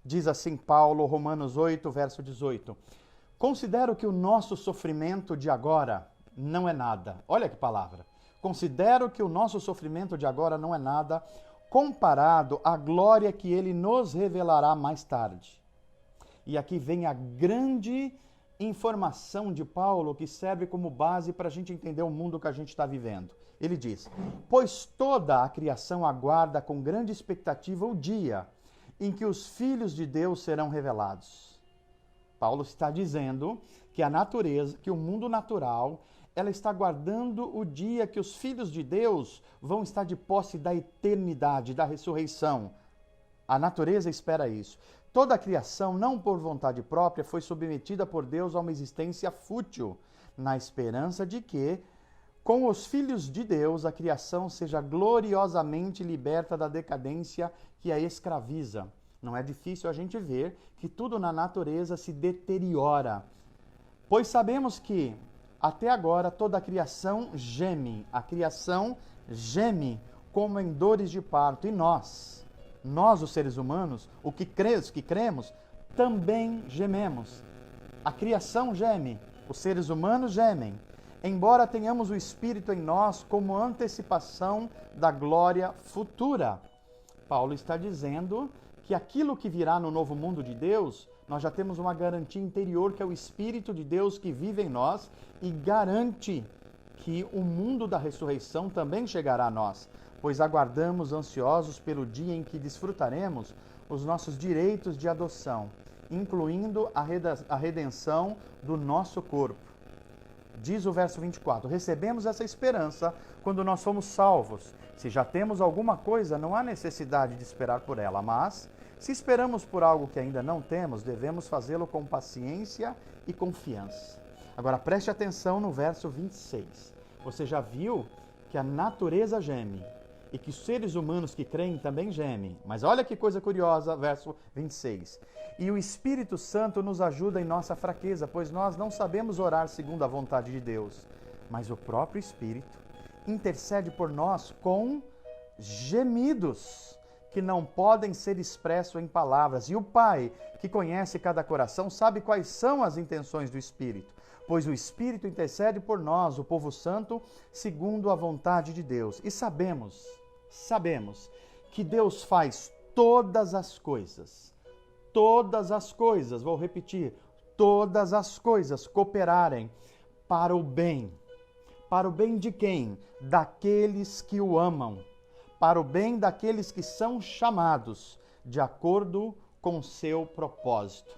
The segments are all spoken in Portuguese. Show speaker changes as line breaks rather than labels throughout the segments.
Diz assim Paulo, Romanos 8, verso 18. Considero que o nosso sofrimento de agora não é nada. Olha que palavra. Considero que o nosso sofrimento de agora não é nada comparado à glória que ele nos revelará mais tarde. E aqui vem a grande informação de Paulo que serve como base para a gente entender o mundo que a gente está vivendo. Ele diz: pois toda a criação aguarda com grande expectativa o dia em que os filhos de Deus serão revelados. Paulo está dizendo que a natureza, que o mundo natural, ela está aguardando o dia que os filhos de Deus vão estar de posse da eternidade, da ressurreição. A natureza espera isso. Toda a criação, não por vontade própria, foi submetida por Deus a uma existência fútil, na esperança de que, com os filhos de Deus, a criação seja gloriosamente liberta da decadência que a escraviza. Não é difícil a gente ver que tudo na natureza se deteriora, pois sabemos que, até agora, toda a criação geme como em dores de parto, e nós, os seres humanos, os que cremos, também gememos. A criação geme, os seres humanos gemem, embora tenhamos o Espírito em nós como antecipação da glória futura. Paulo está dizendo que aquilo que virá no novo mundo de Deus, nós já temos uma garantia interior, que é o Espírito de Deus que vive em nós e garante que o mundo da ressurreição também chegará a nós, pois aguardamos ansiosos pelo dia em que desfrutaremos os nossos direitos de adoção, incluindo a redenção do nosso corpo. Diz o verso 24, recebemos essa esperança quando nós somos salvos. Se já temos alguma coisa, não há necessidade de esperar por ela, mas, se esperamos por algo que ainda não temos, devemos fazê-lo com paciência e confiança. Agora, preste atenção no verso 26. Você já viu que a natureza geme e que os seres humanos que creem também gemem. Mas olha que coisa curiosa, verso 26. E o Espírito Santo nos ajuda em nossa fraqueza, pois nós não sabemos orar segundo a vontade de Deus. Mas o próprio Espírito intercede por nós com gemidos que não podem ser expressos em palavras. E o Pai, que conhece cada coração, sabe quais são as intenções do Espírito, pois o Espírito intercede por nós, o povo santo, segundo a vontade de Deus. E sabemos que Deus faz todas as coisas, vou repetir, todas as coisas cooperarem para o bem. Para o bem de quem? Daqueles que o amam. Para o bem daqueles que são chamados de acordo com seu propósito.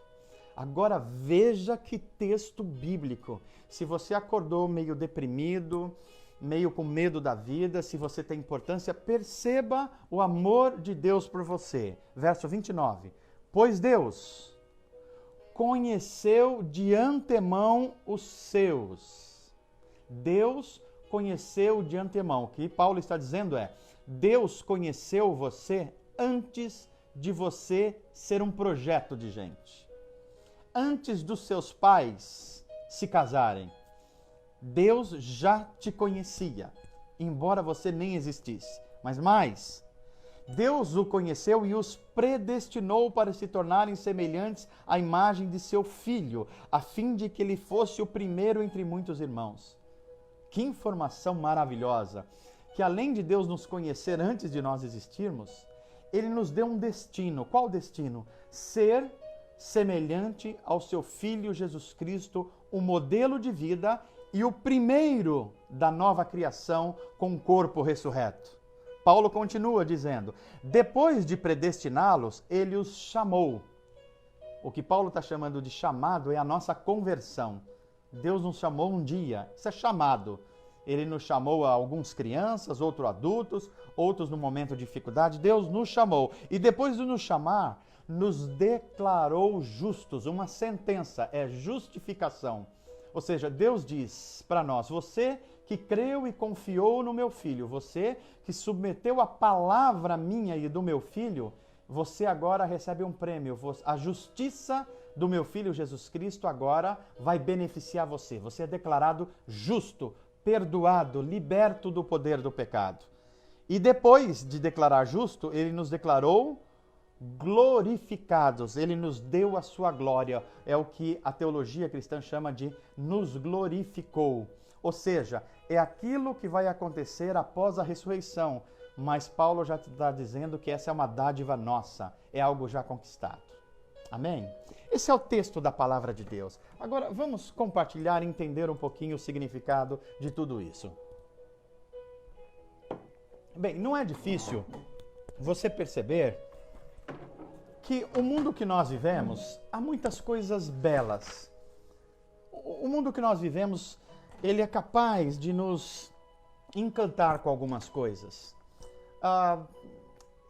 Agora veja que texto bíblico. Se você acordou meio deprimido, meio com medo da vida, se você tem importância, perceba o amor de Deus por você. Verso 29. Pois Deus conheceu de antemão os seus. Deus conheceu de antemão. O que Paulo está dizendo é: Deus conheceu você antes de você ser um projeto de gente. Antes dos seus pais se casarem, Deus já te conhecia, embora você nem existisse. Mas mais, Deus o conheceu e os predestinou para se tornarem semelhantes à imagem de seu Filho, a fim de que ele fosse o primeiro entre muitos irmãos. Que informação maravilhosa! Que além de Deus nos conhecer antes de nós existirmos, Ele nos deu um destino. Qual destino? Ser semelhante ao seu Filho Jesus Cristo, o modelo de vida e o primeiro da nova criação com um corpo ressurreto. Paulo continua dizendo, depois de predestiná-los, Ele os chamou. O que Paulo está chamando de chamado é a nossa conversão. Deus nos chamou um dia, isso é chamado. Ele nos chamou a alguns crianças, outros adultos, outros no momento de dificuldade. Deus nos chamou. E depois de nos chamar, nos declarou justos. Uma sentença é justificação. Ou seja, Deus diz para nós, você que creu e confiou no meu Filho, você que submeteu a palavra minha e do meu Filho, você agora recebe um prêmio. A justiça do meu Filho Jesus Cristo agora vai beneficiar você. Você é declarado justo, perdoado, liberto do poder do pecado. E depois de declarar justo, Ele nos declarou glorificados. Ele nos deu a sua glória. É o que a teologia cristã chama de nos glorificou. Ou seja, é aquilo que vai acontecer após a ressurreição. Mas Paulo já está dizendo que essa é uma dádiva nossa, é algo já conquistado. Amém? Esse é o texto da palavra de Deus. Agora vamos compartilhar e entender um pouquinho o significado de tudo isso. Bem, não é difícil você perceber que o mundo que nós vivemos, há muitas coisas belas. O mundo que nós vivemos, ele é capaz de nos encantar com algumas coisas.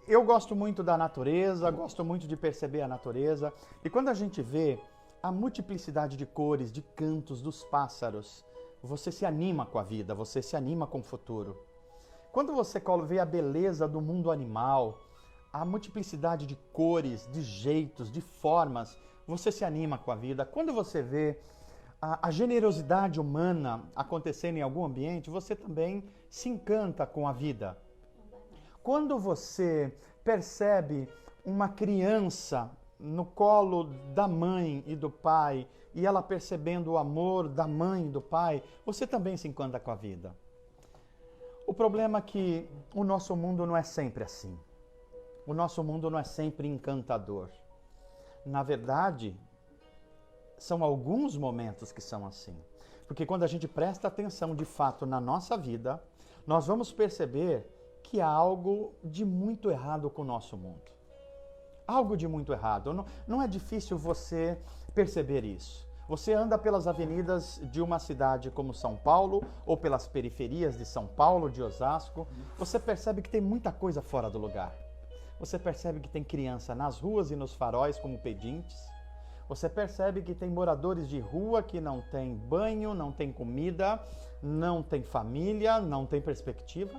Eu gosto muito da natureza, gosto muito de perceber a natureza. E quando a gente vê a multiplicidade de cores, de cantos dos pássaros, você se anima com a vida, você se anima com o futuro. Quando você vê a beleza do mundo animal, a multiplicidade de cores, de jeitos, de formas, você se anima com a vida. Quando você vê a generosidade humana acontecendo em algum ambiente, você também se encanta com a vida. Quando você percebe uma criança no colo da mãe e do pai, e ela percebendo o amor da mãe e do pai, você também se encanta com a vida. O problema é que o nosso mundo não é sempre assim. O nosso mundo não é sempre encantador. Na verdade, são alguns momentos que são assim. Porque quando a gente presta atenção de fato na nossa vida, nós vamos perceber que há algo de muito errado com o nosso mundo. Algo de muito errado. Não é difícil você perceber isso. Você anda pelas avenidas de uma cidade como São Paulo, ou pelas periferias de São Paulo, de Osasco, você percebe que tem muita coisa fora do lugar. Você percebe que tem criança nas ruas e nos faróis como pedintes. Você percebe que tem moradores de rua que não tem banho, não tem comida, não tem família, não tem perspectiva.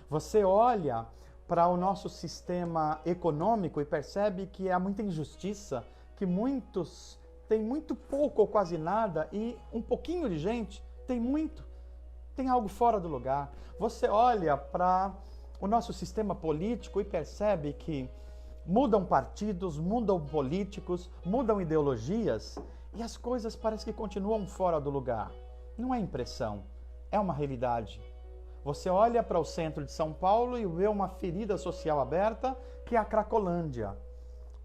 Você olha para o nosso sistema econômico e percebe que há muita injustiça, que muitos têm muito pouco ou quase nada e um pouquinho de gente tem muito. Tem algo fora do lugar. Você olha para o nosso sistema político e percebe que mudam partidos, mudam políticos, mudam ideologias e as coisas parecem que continuam fora do lugar. Não é impressão, é uma realidade. Você olha para o centro de São Paulo e vê uma ferida social aberta, que é a Cracolândia.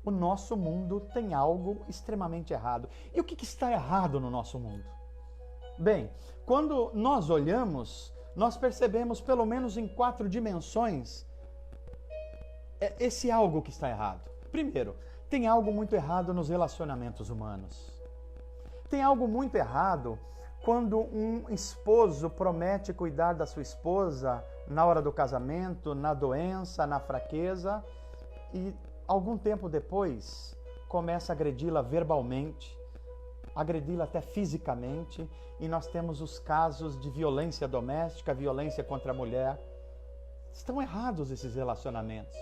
O nosso mundo tem algo extremamente errado. E o que está errado no nosso mundo? Bem, quando nós olhamos, nós percebemos pelo menos em 4 dimensões esse algo que está errado. Primeiro, tem algo muito errado nos relacionamentos humanos. Tem algo muito errado quando um esposo promete cuidar da sua esposa na hora do casamento, na doença, na fraqueza, e algum tempo depois começa a agredi-la verbalmente, agredi-la até fisicamente, e nós temos os casos de violência doméstica, violência contra a mulher. Estão errados esses relacionamentos.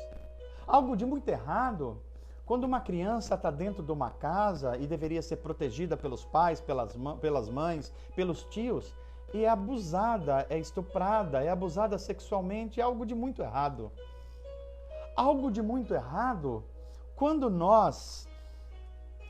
Algo de muito errado quando uma criança está dentro de uma casa e deveria ser protegida pelos pais, pelas mães, pelos tios, e é abusada, é estuprada, é abusada sexualmente, é algo de muito errado. Algo de muito errado quando nós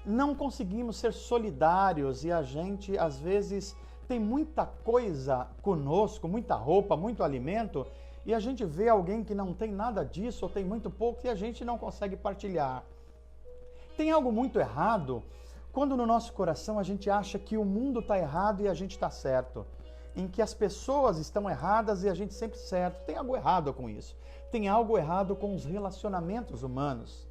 não conseguimos ser solidários e a gente, às vezes, tem muita coisa conosco, muita roupa, muito alimento, e a gente vê alguém que não tem nada disso ou tem muito pouco e a gente não consegue partilhar. Tem algo muito errado quando no nosso coração a gente acha que o mundo está errado e a gente está certo. Em que as pessoas estão erradas e a gente sempre certo. Tem algo errado com isso. Tem algo errado com os relacionamentos humanos.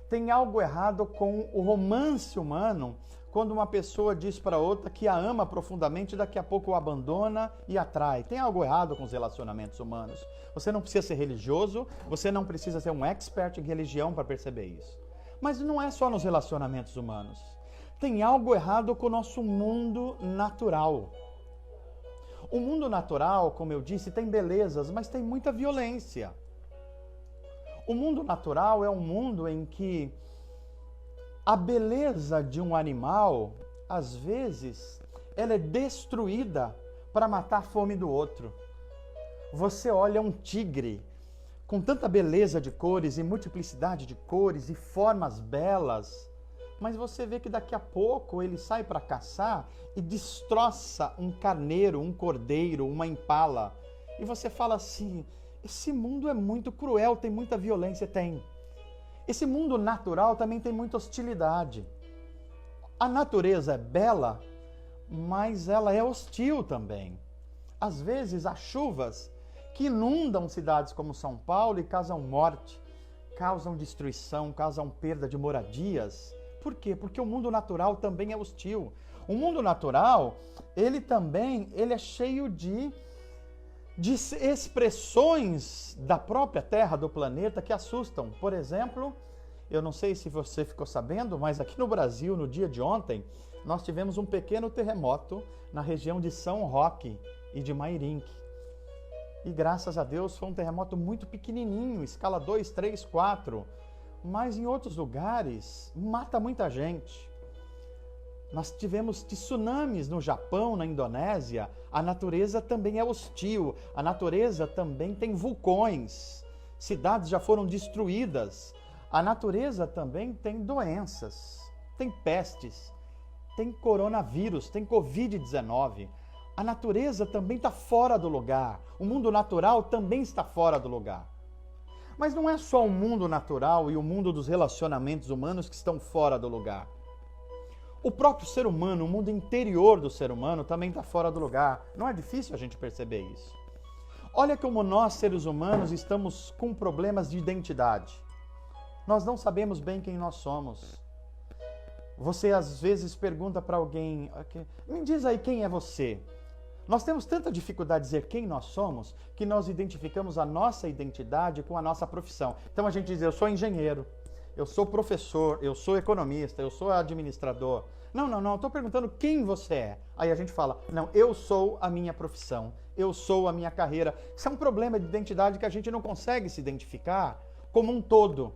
Tem algo errado com o romance humano, quando uma pessoa diz para outra que a ama profundamente e daqui a pouco o abandona e atrai. Tem algo errado com os relacionamentos humanos. Você não precisa ser religioso, você não precisa ser um expert em religião para perceber isso. Mas não é só nos relacionamentos humanos. Tem algo errado com o nosso mundo natural. O mundo natural, como eu disse, tem belezas, mas tem muita violência. O mundo natural é um mundo em que a beleza de um animal, às vezes, ela é destruída para matar a fome do outro. Você olha um tigre com tanta beleza de cores e multiplicidade de cores e formas belas, mas você vê que daqui a pouco ele sai para caçar e destroça um carneiro, um cordeiro, uma impala. E você fala assim, esse mundo é muito cruel, tem muita violência, tem. Esse mundo natural também tem muita hostilidade. A natureza é bela, mas ela é hostil também. Às vezes há chuvas que inundam cidades como São Paulo e causam morte, causam destruição, causam perda de moradias. Por quê? Porque o mundo natural também é hostil. O mundo natural, ele é cheio de expressões da própria Terra, do planeta, que assustam. Por exemplo, eu não sei se você ficou sabendo, mas aqui no Brasil, no dia de ontem, nós tivemos um pequeno terremoto na região de São Roque e de Mairinque. E graças a Deus foi um terremoto muito pequenininho, escala 2, 3, 4. Mas em outros lugares mata muita gente. Nós tivemos tsunamis no Japão, na Indonésia. A natureza também é hostil. A natureza também tem vulcões. Cidades já foram destruídas. A natureza também tem doenças, tem pestes, tem coronavírus, tem Covid-19. A natureza também está fora do lugar. O mundo natural também está fora do lugar. Mas não é só o mundo natural e o mundo dos relacionamentos humanos que estão fora do lugar. O próprio ser humano, o mundo interior do ser humano também está fora do lugar. Não é difícil a gente perceber isso. Olha como nós, seres humanos, estamos com problemas de identidade. Nós não sabemos bem quem nós somos. Você às vezes pergunta para alguém, me diz aí quem é você. Nós temos tanta dificuldade de dizer quem nós somos, que nós identificamos a nossa identidade com a nossa profissão. Então a gente diz, eu sou engenheiro, eu sou professor, eu sou economista, eu sou administrador. Não, estou perguntando quem você é. Aí a gente fala, não, eu sou a minha profissão, eu sou a minha carreira. Isso é um problema de identidade que a gente não consegue se identificar como um todo.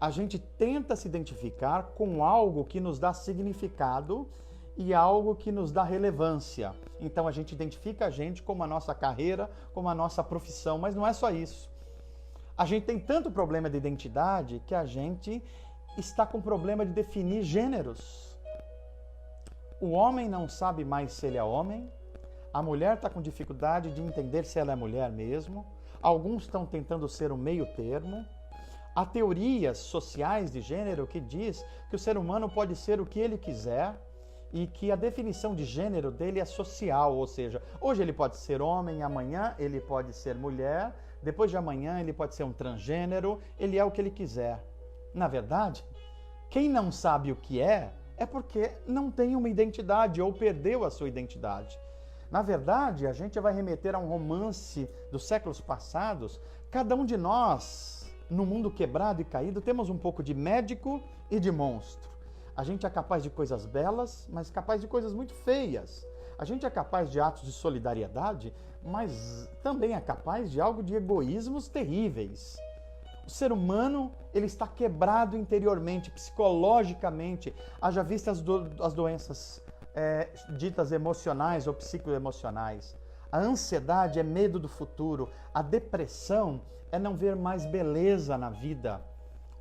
A gente tenta se identificar com algo que nos dá significado e algo que nos dá relevância. Então a gente identifica a gente como a nossa carreira, como a nossa profissão, mas não é só isso. A gente tem tanto problema de identidade que a gente está com problema de definir gêneros. O homem não sabe mais se ele é homem, a mulher está com dificuldade de entender se ela é mulher mesmo, alguns estão tentando ser o meio termo. Há teorias sociais de gênero que diz que o ser humano pode ser o que ele quiser, e que a definição de gênero dele é social, ou seja, hoje ele pode ser homem, amanhã ele pode ser mulher, depois de amanhã ele pode ser um transgênero, ele é o que ele quiser. Na verdade, quem não sabe o que é porque não tem uma identidade ou perdeu a sua identidade. Na verdade, a gente vai remeter a um romance dos séculos passados. Cada um de nós, no mundo quebrado e caído, temos um pouco de médico e de monstro. A gente é capaz de coisas belas, mas capaz de coisas muito feias. A gente é capaz de atos de solidariedade, mas também é capaz de algo de egoísmos terríveis. O ser humano, ele está quebrado interiormente, psicologicamente. Haja vista as doenças ditas emocionais ou psicoemocionais. A ansiedade é medo do futuro. A depressão é não ver mais beleza na vida.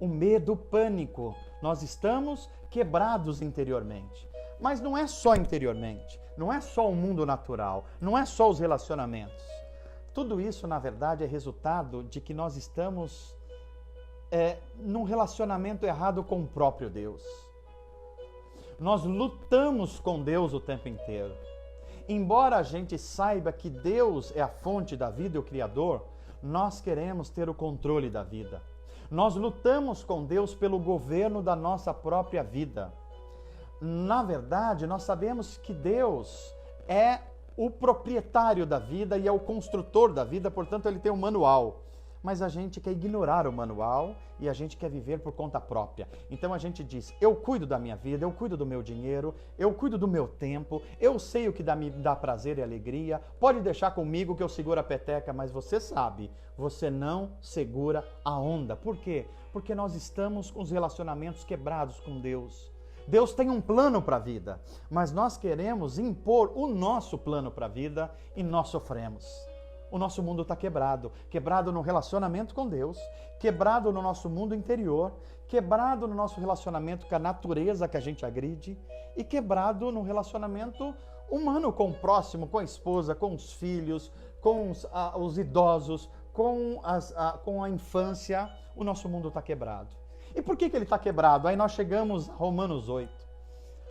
O medo, o pânico. Nós estamos quebrados interiormente. Mas não é só interiormente, não é só o mundo natural, não é só os relacionamentos. Tudo isso, na verdade, é resultado de que nós estamos num relacionamento errado com o próprio Deus. Nós lutamos com Deus o tempo inteiro. Embora a gente saiba que Deus é a fonte da vida e o Criador, nós queremos ter o controle da vida. Nós lutamos com Deus pelo governo da nossa própria vida. Na verdade, nós sabemos que Deus é o proprietário da vida e é o construtor da vida, portanto, ele tem um manual. Mas a gente quer ignorar o manual e a gente quer viver por conta própria. Então a gente diz, eu cuido da minha vida, eu cuido do meu dinheiro, eu cuido do meu tempo, eu sei o que me dá prazer e alegria, pode deixar comigo que eu seguro a peteca, mas você sabe, você não segura a onda. Por quê? Porque nós estamos com os relacionamentos quebrados com Deus. Deus tem um plano para a vida, mas nós queremos impor o nosso plano para a vida e nós sofremos. o nosso mundo está quebrado. Quebrado no relacionamento com Deus, quebrado no nosso mundo interior, quebrado no nosso relacionamento com a natureza que a gente agride e quebrado no relacionamento humano com o próximo, com a esposa, com os filhos, com os idosos, com a infância. O nosso mundo está quebrado. E por que ele está quebrado? Aí nós chegamos a Romanos 8.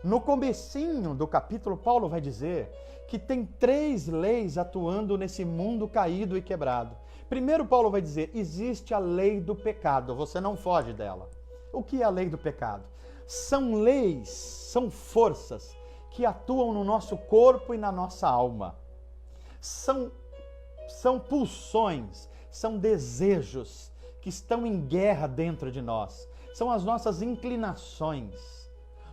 No comecinho do capítulo, Paulo vai dizer que tem 3 leis atuando nesse mundo caído e quebrado. Primeiro, Paulo vai dizer, existe a lei do pecado, você não foge dela. O que é a lei do pecado? São leis, são forças que atuam no nosso corpo e na nossa alma. São pulsões, são desejos que estão em guerra dentro de nós. São as nossas inclinações.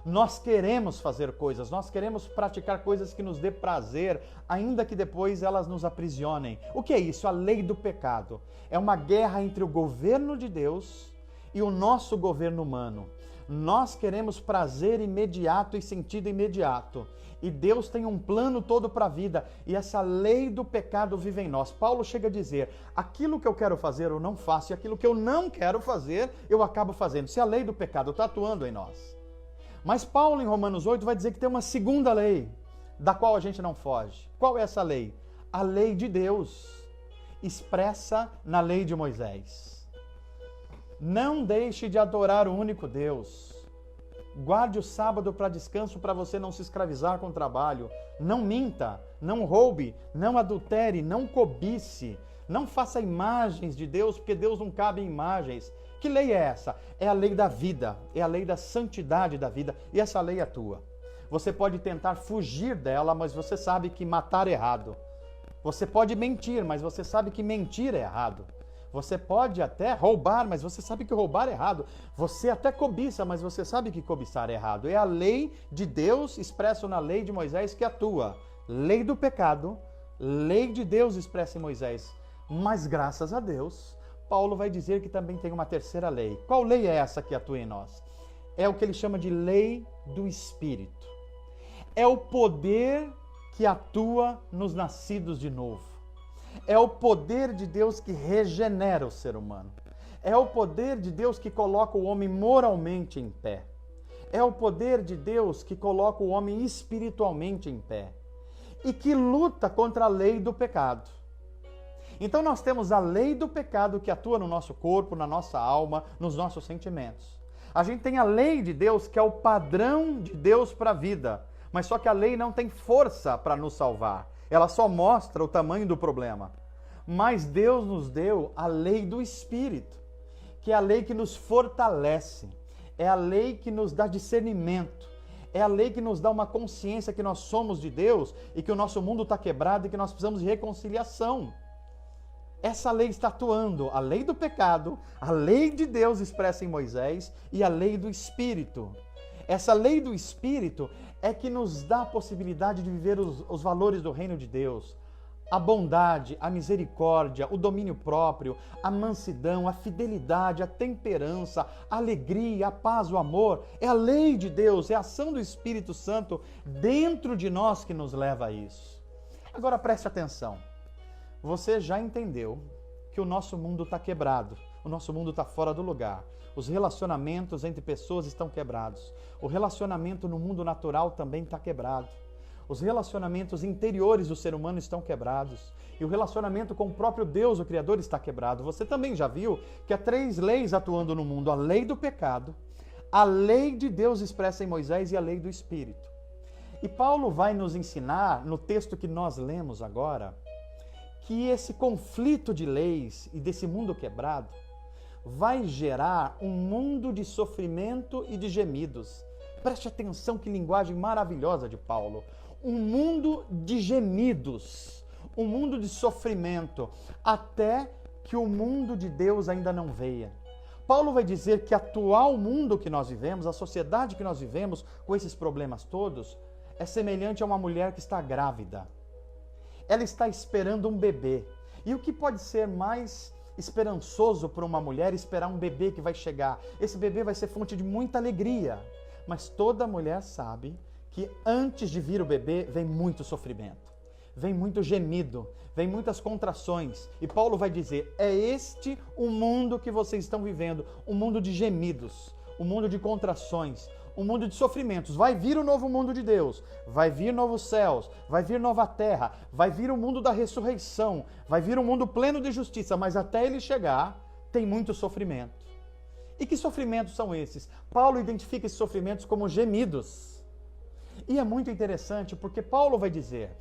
Nós queremos fazer coisas, nós queremos praticar coisas que nos dê prazer, ainda que depois elas nos aprisionem. O que é isso? A lei do pecado. É uma guerra entre o governo de Deus e o nosso governo humano. Nós queremos prazer imediato e sentido imediato. E Deus tem um plano todo para a vida. E essa lei do pecado vive em nós. Paulo chega a dizer, aquilo que eu quero fazer eu não faço, e aquilo que eu não quero fazer eu acabo fazendo. Se a lei do pecado está atuando em nós. Mas Paulo, em Romanos 8, vai dizer que tem uma segunda lei, da qual a gente não foge. Qual é essa lei? A lei de Deus, expressa na lei de Moisés. Não deixe de adorar o único Deus. Guarde o sábado para descanso para você não se escravizar com o trabalho. Não minta, não roube, não adultere, não cobice. Não faça imagens de Deus, porque Deus não cabe em imagens. Que lei é essa? É a lei da vida, é a lei da santidade da vida, e essa lei é tua. Você pode tentar fugir dela, mas você sabe que matar é errado. Você pode mentir, mas você sabe que mentir é errado. Você pode até roubar, mas você sabe que roubar é errado. Você até cobiça, mas você sabe que cobiçar é errado. É a lei de Deus expressa na lei de Moisés que atua. Lei do pecado, lei de Deus expressa em Moisés. Mas graças a Deus, Paulo vai dizer que também tem uma terceira lei. Qual lei é essa que atua em nós? É o que ele chama de lei do Espírito. É o poder que atua nos nascidos de novo. É o poder de Deus que regenera o ser humano. É o poder de Deus que coloca o homem moralmente em pé. É o poder de Deus que coloca o homem espiritualmente em pé. E que luta contra a lei do pecado. Então nós temos a lei do pecado que atua no nosso corpo, na nossa alma, nos nossos sentimentos. A gente tem a lei de Deus que é o padrão de Deus para a vida. Mas só que a lei não tem força para nos salvar. Ela só mostra o tamanho do problema. Mas Deus nos deu a lei do Espírito, que é a lei que nos fortalece. É a lei que nos dá discernimento. É a lei que nos dá uma consciência que nós somos de Deus e que o nosso mundo está quebrado e que nós precisamos de reconciliação. Essa lei está atuando, a lei do pecado, a lei de Deus expressa em Moisés e a lei do Espírito. Essa lei do Espírito é que nos dá a possibilidade de viver os valores do reino de Deus. A bondade, a misericórdia, o domínio próprio, a mansidão, a fidelidade, a temperança, a alegria, a paz, o amor. É a lei de Deus, é a ação do Espírito Santo dentro de nós que nos leva a isso. Agora preste atenção. Você já entendeu que o nosso mundo está quebrado, o nosso mundo está fora do lugar. Os relacionamentos entre pessoas estão quebrados. O relacionamento no mundo natural também está quebrado. Os relacionamentos interiores do ser humano estão quebrados. E o relacionamento com o próprio Deus, o Criador, está quebrado. Você também já viu que há 3 leis atuando no mundo. A lei do pecado, a lei de Deus expressa em Moisés e a lei do Espírito. E Paulo vai nos ensinar, no texto que nós lemos agora, que esse conflito de leis e desse mundo quebrado vai gerar um mundo de sofrimento e de gemidos. Preste atenção, que linguagem maravilhosa de Paulo. Um mundo de gemidos, um mundo de sofrimento, até que o mundo de Deus ainda não venha. Paulo vai dizer que o atual mundo que nós vivemos, a sociedade que nós vivemos com esses problemas todos, é semelhante a uma mulher que está grávida. Ela está esperando um bebê. E o que pode ser mais esperançoso para uma mulher esperar um bebê que vai chegar? Esse bebê vai ser fonte de muita alegria. Mas toda mulher sabe que antes de vir o bebê vem muito sofrimento. vem muito gemido, vem muitas contrações. E Paulo vai dizer, é este o mundo que vocês estão vivendo, um mundo de gemidos, um mundo de contrações, um mundo de sofrimentos. Vai vir o novo mundo de Deus, vai vir novos céus, vai vir nova terra, vai vir o mundo da ressurreição, vai vir um mundo pleno de justiça, mas até ele chegar, tem muito sofrimento. E que sofrimentos são esses? Paulo identifica esses sofrimentos como gemidos. E é muito interessante porque Paulo vai dizer,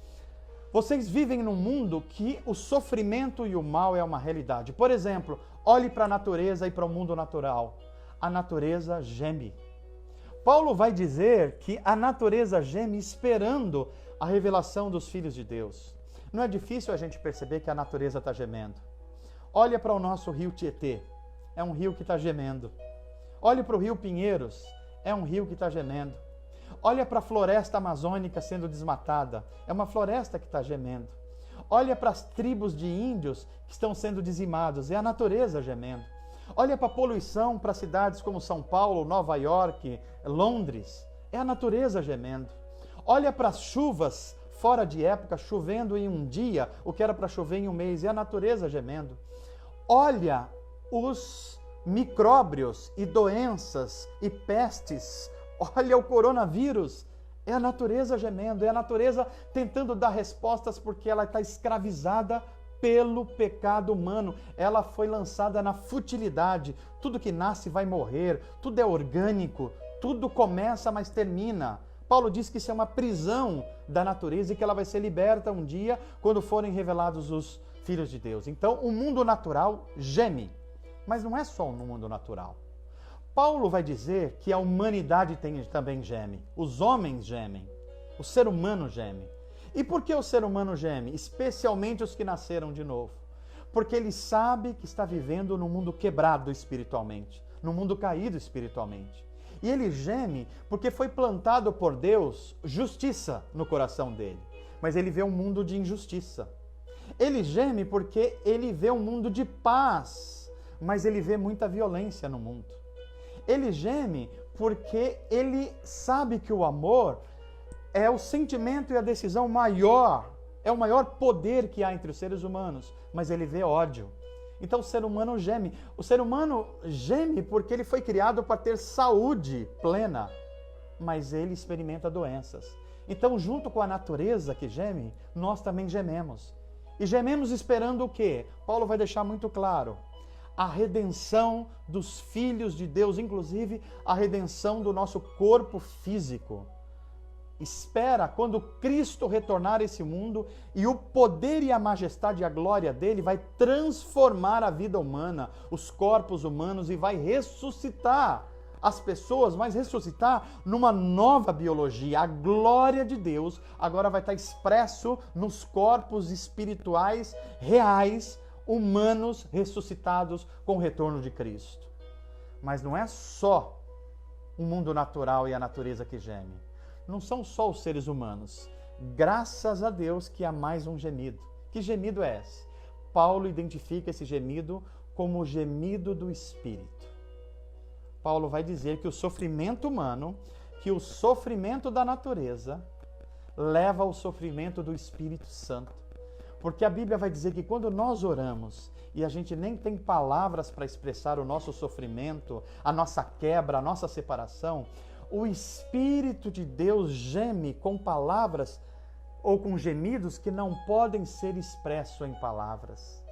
vocês vivem num mundo que o sofrimento e o mal é uma realidade. Por exemplo, olhe para a natureza e para o mundo natural. A natureza geme. Paulo vai dizer que a natureza geme esperando a revelação dos filhos de Deus. Não é difícil a gente perceber que a natureza está gemendo. Olha para o nosso rio Tietê, é um rio que está gemendo. Olhe para o rio Pinheiros, é um rio que está gemendo. Olha para a floresta amazônica sendo desmatada, é uma floresta que está gemendo. Olha para as tribos de índios que estão sendo dizimados, é a natureza gemendo. Olha para a poluição, para cidades como São Paulo, Nova York, Londres, é a natureza gemendo. Olha para as chuvas fora de época, chovendo em um dia, o que era para chover em um mês, é a natureza gemendo. Olha os micróbios e doenças e pestes, olha o coronavírus, é a natureza gemendo, é a natureza tentando dar respostas porque ela está escravizada pelo pecado humano, ela foi lançada na futilidade, tudo que nasce vai morrer, tudo é orgânico, tudo começa mas termina. Paulo diz que isso é uma prisão da natureza e que ela vai ser liberta um dia quando forem revelados os filhos de Deus. Então o mundo natural geme, mas não é só no mundo natural. Paulo vai dizer que a humanidade também geme, os homens gemem, o ser humano geme. E por que o ser humano geme? Especialmente os que nasceram de novo. Porque ele sabe que está vivendo num mundo quebrado espiritualmente, num mundo caído espiritualmente. E ele geme porque foi plantado por Deus justiça no coração dele. Mas ele vê um mundo de injustiça. Ele geme porque ele vê um mundo de paz, mas ele vê muita violência no mundo. Ele geme porque ele sabe que o amor é o sentimento e a decisão maior, é o maior poder que há entre os seres humanos, mas ele vê ódio. Então o ser humano geme. O ser humano geme porque ele foi criado para ter saúde plena, mas ele experimenta doenças. Então, junto com a natureza que geme, nós também gememos. E gememos esperando o quê? Paulo vai deixar muito claro. A redenção dos filhos de Deus, inclusive a redenção do nosso corpo físico. Espera quando Cristo retornar a esse mundo e o poder e a majestade e a glória dele vai transformar a vida humana, os corpos humanos e vai ressuscitar as pessoas, mas ressuscitar numa nova biologia. A glória de Deus agora vai estar expresso nos corpos espirituais reais, humanos, ressuscitados com o retorno de Cristo. Mas não é só o mundo natural e a natureza que geme. Não são só os seres humanos. Graças a Deus que há mais um gemido. Que gemido é esse? Paulo identifica esse gemido como o gemido do Espírito. Paulo vai dizer que o sofrimento humano, que o sofrimento da natureza, leva ao sofrimento do Espírito Santo. Porque a Bíblia vai dizer que quando nós oramos e a gente nem tem palavras para expressar o nosso sofrimento, a nossa quebra, a nossa separação, o Espírito de Deus geme com palavras ou com gemidos que não podem ser expressos em palavras.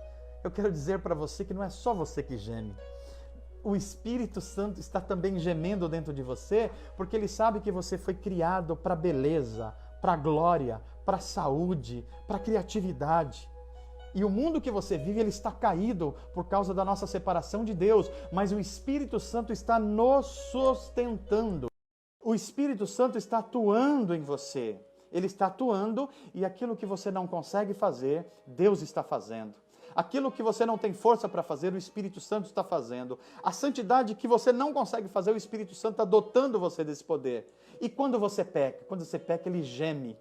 Eu quero dizer para você que não é só você que geme. O Espírito Santo está também gemendo dentro de você, porque ele sabe que você foi criado para beleza, para glória, para saúde, para criatividade. E o mundo que você vive, ele está caído por causa da nossa separação de Deus, mas o Espírito Santo está nos sustentando. O Espírito Santo está atuando em você. Ele está atuando e aquilo que você não consegue fazer, Deus está fazendo. Aquilo que você não tem força para fazer, o Espírito Santo está fazendo. A santidade que você não consegue fazer, o Espírito Santo está dotando você desse poder. E quando você peca? Quando você peca, ele geme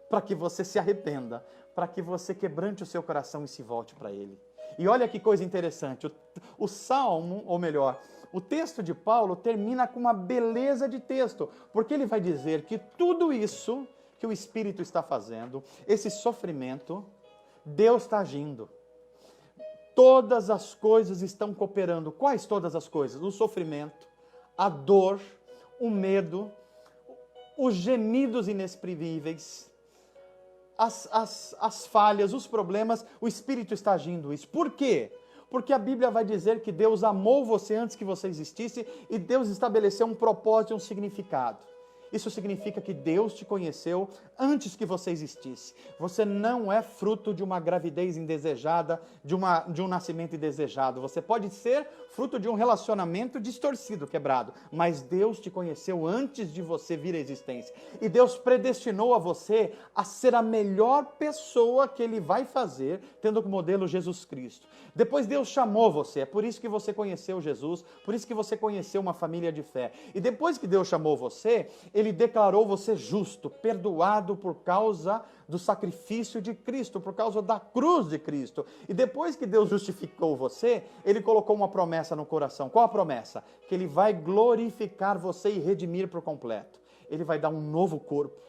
para que você se arrependa, para que você quebrante o seu coração e se volte para ele. E olha que coisa interessante, o Salmo, ou melhor, o texto de Paulo termina com uma beleza de texto, porque ele vai dizer que tudo isso que o Espírito está fazendo, esse sofrimento, Deus está agindo. Todas as coisas estão cooperando. Quais todas as coisas? O sofrimento, a dor, o medo, os gemidos inexprimíveis, as falhas, os problemas, o Espírito está agindo isso. Por quê? Porque a Bíblia vai dizer que Deus amou você antes que você existisse e Deus estabeleceu um propósito e um significado. Isso significa que Deus te conheceu antes que você existisse. Você não é fruto de uma gravidez indesejada, de um nascimento indesejado. Você pode ser fruto de um relacionamento distorcido, quebrado. Mas Deus te conheceu antes de você vir à existência. E Deus predestinou a você a ser a melhor pessoa que Ele vai fazer, tendo como modelo Jesus Cristo. Depois Deus chamou você. É por isso que você conheceu Jesus, por isso que você conheceu uma família de fé. E depois que Deus chamou você, Ele declarou você justo, perdoado por causa do sacrifício de Cristo, por causa da cruz de Cristo. E depois que Deus justificou você, Ele colocou uma promessa no coração. Qual a promessa? Que Ele vai glorificar você e redimir por completo. Ele vai dar um novo corpo,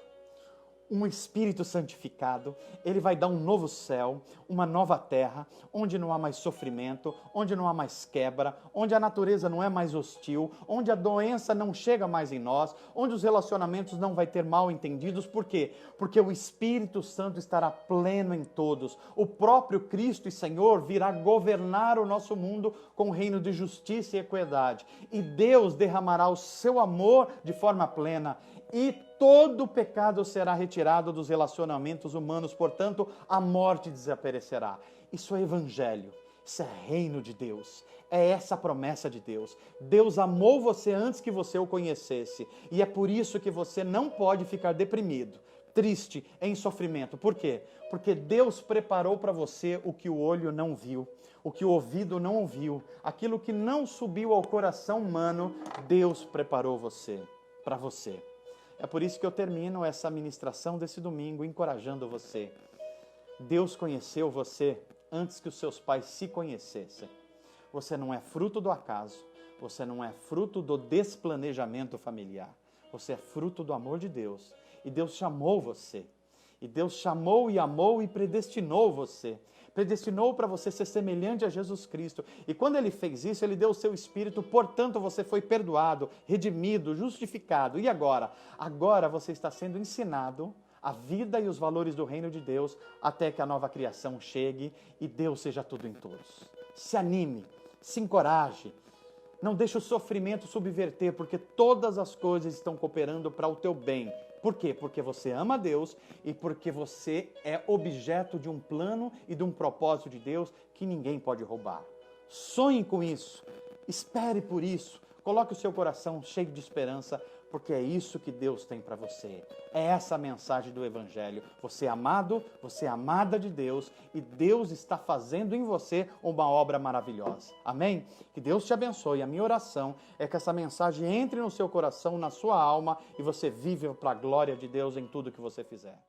um espírito santificado, Ele vai dar um novo céu, uma nova terra, onde não há mais sofrimento, onde não há mais quebra, onde a natureza não é mais hostil, onde a doença não chega mais em nós, onde os relacionamentos não vai ter mal entendidos. Por quê? Porque o Espírito Santo estará pleno em todos. O próprio Cristo e Senhor virá governar o nosso mundo com um reino de justiça e equidade. E Deus derramará o seu amor de forma plena. E todo pecado será retirado dos relacionamentos humanos, portanto, a morte desaparecerá. Isso é evangelho, isso é reino de Deus, é essa a promessa de Deus. Deus amou você antes que você o conhecesse, e é por isso que você não pode ficar deprimido, triste, em sofrimento. Por quê? Porque Deus preparou para você o que o olho não viu, o que o ouvido não ouviu, aquilo que não subiu ao coração humano, Deus preparou para você. É por isso que eu termino essa ministração desse domingo encorajando você. Deus conheceu você antes que os seus pais se conhecessem. Você não é fruto do acaso, você não é fruto do desplanejamento familiar. Você é fruto do amor de Deus. E Deus chamou você. E Deus chamou e amou e predestinou você. Predestinou para você ser semelhante a Jesus Cristo. E quando Ele fez isso, Ele deu o seu Espírito, portanto você foi perdoado, redimido, justificado. E agora? Agora você está sendo ensinado a vida e os valores do reino de Deus até que a nova criação chegue e Deus seja tudo em todos. Se anime, se encoraje. Não deixe o sofrimento subverter, porque todas as coisas estão cooperando para o teu bem. Por quê? Porque você ama a Deus e porque você é objeto de um plano e de um propósito de Deus que ninguém pode roubar. Sonhe com isso, espere por isso, coloque o seu coração cheio de esperança, porque é isso que Deus tem para você. É essa a mensagem do Evangelho. Você é amado, você é amada de Deus e Deus está fazendo em você uma obra maravilhosa. Amém? Que Deus te abençoe. A minha oração é que essa mensagem entre no seu coração, na sua alma e você vive para a glória de Deus em tudo que você fizer.